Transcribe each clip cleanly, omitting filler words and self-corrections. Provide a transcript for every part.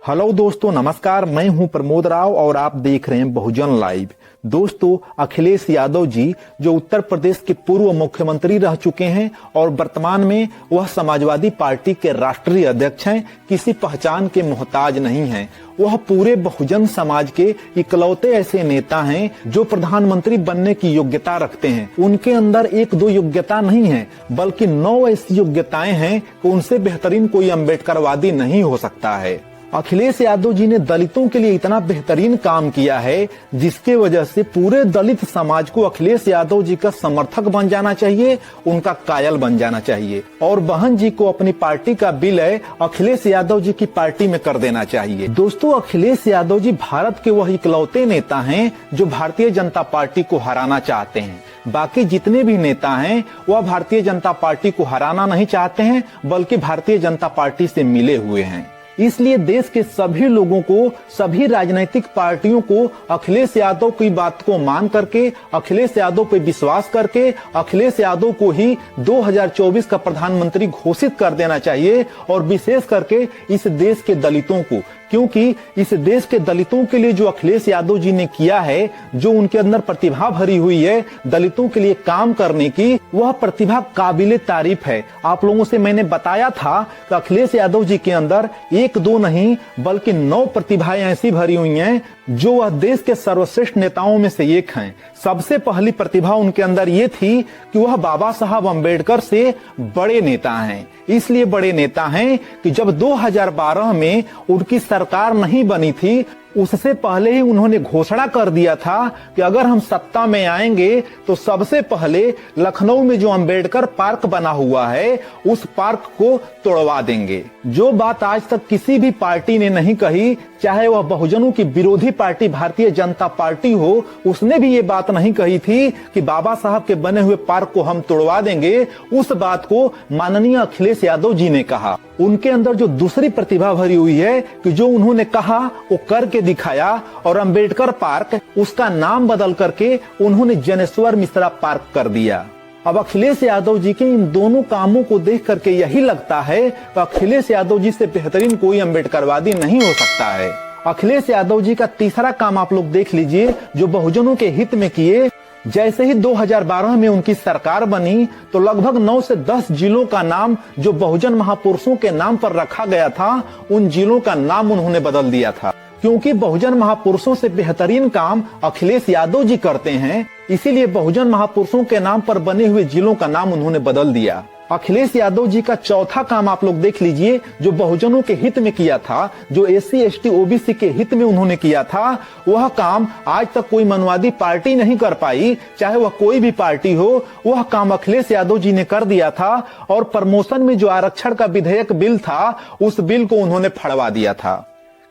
Hello दोस्तों, नमस्कार। मैं हूं प्रमोद राव और आप देख रहे हैं बहुजन लाइव। दोस्तों, अखिलेश यादव जी जो उत्तर प्रदेश के पूर्व मुख्यमंत्री रह चुके हैं और वर्तमान में वह समाजवादी पार्टी के राष्ट्रीय अध्यक्ष हैं, किसी पहचान के मोहताज नहीं हैं। वह पूरे बहुजन समाज के इकलौते ऐसे नेता हैं जो प्रधानमंत्री बनने की योग्यता रखते हैं। उनके अंदर एक दो योग्यता नहीं है, बल्कि 9 ऐसी योग्यताएं हैं कि उनसे बेहतरीन कोई अम्बेडकरवादी नहीं हो सकता है। अखिलेश यादव जी ने दलितों के लिए इतना बेहतरीन काम किया है, जिसके वजह से पूरे दलित समाज को अखिलेश यादव जी का समर्थक बन जाना चाहिए, उनका कायल बन जाना चाहिए और बहन जी को अपनी पार्टी का विलय अखिलेश यादव जी की पार्टी में कर देना चाहिए। दोस्तों, अखिलेश यादव जी भारत के वह इकलौते नेता हैं जो भारतीय जनता पार्टी को हराना चाहते हैं। बाकी जितने भी नेता हैं वह भारतीय जनता पार्टी को हराना नहीं चाहते हैं, बल्कि भारतीय जनता पार्टी से मिले हुए हैं। इसलिए देश के सभी लोगों को, सभी राजनीतिक पार्टियों को अखिलेश यादव की बात को मान करके, अखिलेश यादव पे विश्वास करके, अखिलेश यादव को ही 2024 का प्रधानमंत्री घोषित कर देना चाहिए। और विशेष करके इस देश के दलितों को, क्योंकि इस देश के दलितों के लिए जो अखिलेश यादव जी ने किया है, जो उनके अंदर प्रतिभा भरी हुई है दलितों के लिए काम करने की, वह प्रतिभा काबिले तारीफ है। आप लोगों से मैंने बताया था कि अखिलेश यादव जी के अंदर एक दो नहीं बल्कि 9 प्रतिभाएं ऐसी भरी हुई हैं जो वह देश के सर्वश्रेष्ठ नेताओं में से एक हैं। सबसे पहली प्रतिभा उनके अंदर ये थी कि वह बाबा साहब अम्बेडकर से बड़े नेता हैं। इसलिए बड़े नेता हैं कि जब 2012 में उनकी सरकार नहीं बनी थी, उससे पहले ही उन्होंने घोषणा कर दिया था कि अगर हम सत्ता में आएंगे तो सबसे पहले लखनऊ में जो अंबेडकर पार्क बना हुआ है उस पार्क को तोड़वा देंगे। जो बात आज तक किसी भी पार्टी ने नहीं कही, चाहे वह बहुजनों की विरोधी पार्टी भारतीय जनता पार्टी हो, उसने भी ये बात नहीं कही थी कि बाबा साहब के बने हुए पार्क को हम तोड़वा देंगे। उस बात को माननीय अखिलेश यादव जी ने कहा। उनके अंदर जो दूसरी प्रतिभा भरी हुई है कि जो उन्होंने कहा वो करके दिखाया, और अंबेडकर पार्क उसका नाम बदल करके उन्होंने जनेश्वर मिश्रा पार्क कर दिया। अब अखिलेश यादव जी के इन दोनों कामों को देख करके यही लगता है कि अखिलेश यादव जी से बेहतरीन कोई अम्बेडकरवादी नहीं हो सकता है। अखिलेश यादव जी का तीसरा काम आप लोग देख लीजिए, जो बहुजनों के हित में किए। जैसे ही 2012 में उनकी सरकार बनी तो लगभग 9 से 10 जिलों का नाम जो बहुजन महापुरुषों के नाम पर रखा गया था, उन जिलों का नाम उन्होंने बदल दिया था। क्योंकि बहुजन महापुरुषों से बेहतरीन काम अखिलेश यादव जी करते हैं, इसीलिए बहुजन महापुरुषों के नाम पर बने हुए जिलों का नाम उन्होंने बदल दिया। अखिलेश यादव जी का चौथा काम आप लोग देख लीजिए, जो बहुजनों के हित में किया था, जो SC ST OBC के हित में उन्होंने किया था, वह काम आज तक कोई मनवादी पार्टी नहीं कर पाई, चाहे वह कोई भी पार्टी हो। वह काम अखिलेश यादव जी ने कर दिया था। और प्रमोशन में जो आरक्षण का विधेयक बिल था, उस बिल को उन्होंने फड़वा दिया था।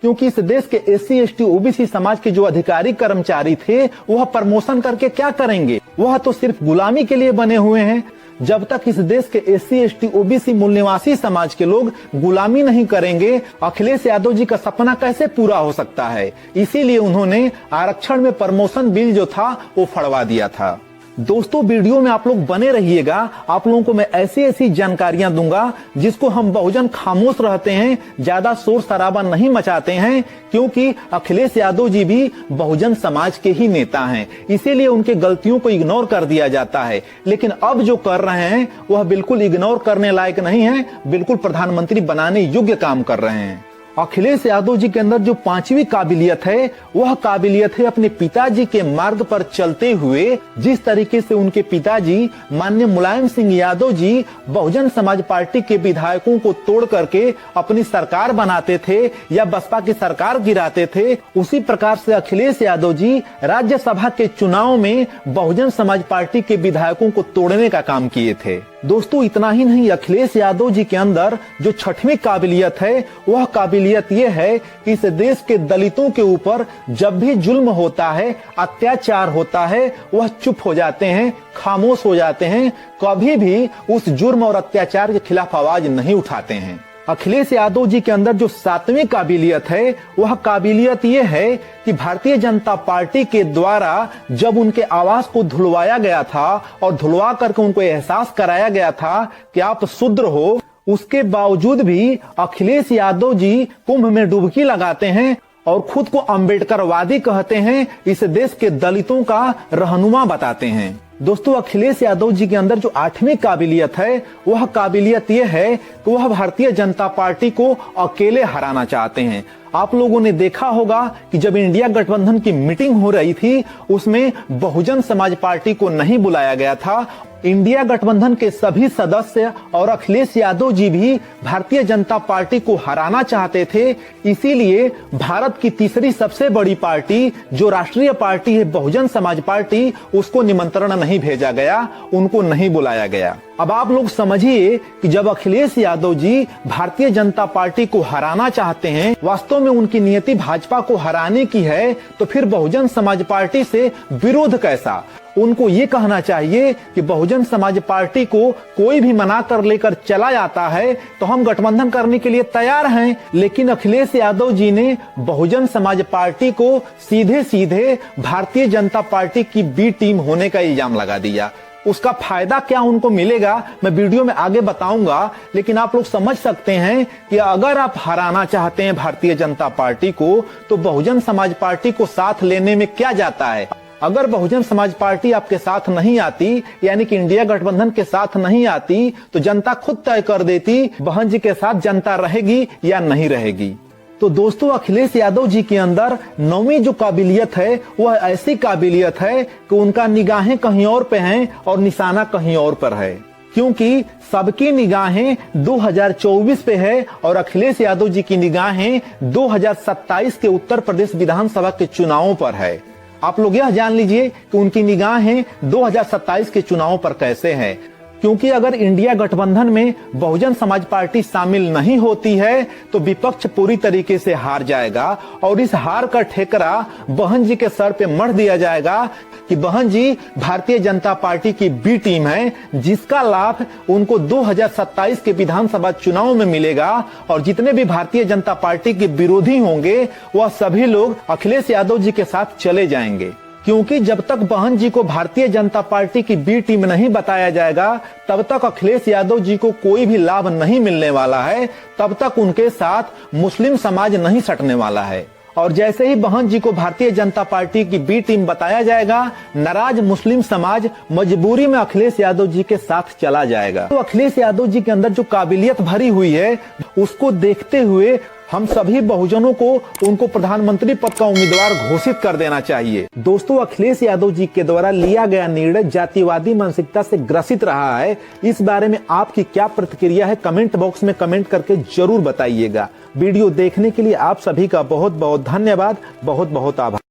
क्योंकि इस देश के SC ST OBC समाज के जो अधिकारी कर्मचारी थे, वह प्रमोशन करके क्या करेंगे? वह तो सिर्फ गुलामी के लिए बने हुए हैं। जब तक इस देश के SC ST OBC मूल निवासी समाज के लोग गुलामी नहीं करेंगे, अखिलेश यादव जी का सपना कैसे पूरा हो सकता है? इसीलिए उन्होंने आरक्षण में प्रमोशन बिल जो था वो फड़वा दिया था। दोस्तों, वीडियो में आप लोग बने रहिएगा। आप लोगों को मैं ऐसी ऐसी जानकारियां दूंगा जिसको हम बहुजन खामोश रहते हैं, ज्यादा शोर शराबा नहीं मचाते हैं, क्योंकि अखिलेश यादव जी भी बहुजन समाज के ही नेता हैं। इसीलिए उनके गलतियों को इग्नोर कर दिया जाता है। लेकिन अब जो कर रहे हैं वह बिल्कुल इग्नोर करने लायक नहीं है, बिल्कुल प्रधानमंत्री बनाने योग्य काम कर रहे हैं। अखिलेश यादव जी के अंदर जो 5वीं काबिलियत है, वह काबिलियत है अपने पिताजी के मार्ग पर चलते हुए। जिस तरीके से उनके पिताजी माननीय मुलायम सिंह यादव जी बहुजन समाज पार्टी के विधायकों को तोड़ करके अपनी सरकार बनाते थे या बसपा की सरकार गिराते थे, उसी प्रकार से अखिलेश यादव जी राज्यसभा के चुनाव में बहुजन समाज पार्टी के विधायकों को तोड़ने का काम किए थे। दोस्तों, इतना ही नहीं, अखिलेश यादव जी के अंदर जो 6वीं काबिलियत है, वह काबिलियत यह है कि इस देश के दलितों के ऊपर जब भी जुल्म होता है, अत्याचार होता है, वह चुप हो जाते हैं, खामोश हो जाते हैं, कभी भी उस जुर्म और अत्याचार के खिलाफ आवाज नहीं उठाते हैं। अखिलेश यादव जी के अंदर जो 7वीं काबिलियत है, वह काबिलियत ये है कि भारतीय जनता पार्टी के द्वारा जब उनके आवास को धुलवाया गया था और धुलवा करके उनको एहसास कराया गया था कि आप शूद्र हो, उसके बावजूद भी अखिलेश यादव जी कुंभ में डुबकी लगाते हैं और खुद को अम्बेडकरवादी कहते हैं, इस देश के दलितों का रहनुमा बताते हैं। दोस्तों, अखिलेश यादव जी के अंदर जो 8वीं काबिलियत है, वह काबिलियत यह है कि वह भारतीय जनता पार्टी को अकेले हराना चाहते हैं। आप लोगों ने देखा होगा कि जब इंडिया गठबंधन की मीटिंग हो रही थी, उसमें बहुजन समाज पार्टी को नहीं बुलाया गया था। इंडिया गठबंधन के सभी सदस्य और अखिलेश यादव जी भी भारतीय जनता पार्टी को हराना चाहते थे। इसीलिए भारत की तीसरी सबसे बड़ी पार्टी जो राष्ट्रीय पार्टी है बहुजन समाज पार्टी, उसको निमंत्रण नहीं भेजा गया, उनको नहीं बुलाया गया। अब आप लोग समझिए कि जब अखिलेश यादव जी भारतीय जनता पार्टी को हराना चाहते हैं, वास्तव में उनकी नियति भाजपा को हराने की है, तो फिर बहुजन समाज पार्टी से विरोध कैसा? उनको ये कहना चाहिए कि बहुजन समाज पार्टी को कोई भी मना कर लेकर चला जाता है तो हम गठबंधन करने के लिए तैयार हैं। लेकिन अखिलेश यादव जी ने बहुजन समाज पार्टी को सीधे सीधे भारतीय जनता पार्टी की बी टीम होने का इल्जाम लगा दिया। उसका फायदा क्या उनको मिलेगा, मैं वीडियो में आगे बताऊंगा। लेकिन आप लोग समझ सकते हैं कि अगर आप हराना चाहते हैं भारतीय जनता पार्टी को, तो बहुजन समाज पार्टी को साथ लेने में क्या जाता है। अगर बहुजन समाज पार्टी आपके साथ नहीं आती, यानी कि इंडिया गठबंधन के साथ नहीं आती, तो जनता खुद तय कर देती बहन जी के साथ जनता रहेगी या नहीं रहेगी। तो दोस्तों, अखिलेश यादव जी के अंदर 9वीं जो काबिलियत है, वह ऐसी काबिलियत है कि उनका निगाहें कहीं और पे हैं और निशाना कहीं और पर है। क्योंकि सबकी निगाहें 2024 पे है और अखिलेश यादव जी की निगाहें 2027 के उत्तर प्रदेश विधानसभा के चुनावों पर है। आप लोग यह जान लीजिए कि उनकी निगाहें 2027 के चुनावों पर कैसे हैं। क्योंकि अगर इंडिया गठबंधन में बहुजन समाज पार्टी शामिल नहीं होती है, तो विपक्ष पूरी तरीके से हार जाएगा और इस हार का ठेकरा बहन जी के सर पे मढ़ दिया जाएगा कि बहन जी भारतीय जनता पार्टी की बी टीम है, जिसका लाभ उनको 2027 के विधानसभा चुनाव में मिलेगा। और जितने भी भारतीय जनता पार्टी के विरोधी होंगे, वह सभी लोग अखिलेश यादव जी के साथ चले जाएंगे। क्योंकि जब तक बहन जी को भारतीय जनता पार्टी की बी टीम नहीं बताया जाएगा, तब तक अखिलेश यादव जी को कोई भी लाभ नहीं मिलने वाला है, तब तक उनके साथ मुस्लिम समाज नहीं सटने वाला है। और जैसे ही बहन जी को भारतीय जनता पार्टी की बी टीम बताया जाएगा, नाराज मुस्लिम समाज मजबूरी में अखिलेश यादव जी के साथ चला जाएगा। तो अखिलेश यादव जी के अंदर जो काबिलियत भरी हुई है, उसको देखते हुए हम सभी बहुजनों को उनको प्रधानमंत्री पद का उम्मीदवार घोषित कर देना चाहिए। दोस्तों, अखिलेश यादव जी के द्वारा लिया गया निर्णय जातिवादी मानसिकता से ग्रसित रहा है। इस बारे में आपकी क्या प्रतिक्रिया है, कमेंट बॉक्स में कमेंट करके जरूर बताइएगा। वीडियो देखने के लिए आप सभी का बहुत बहुत धन्यवाद, बहुत बहुत आभार।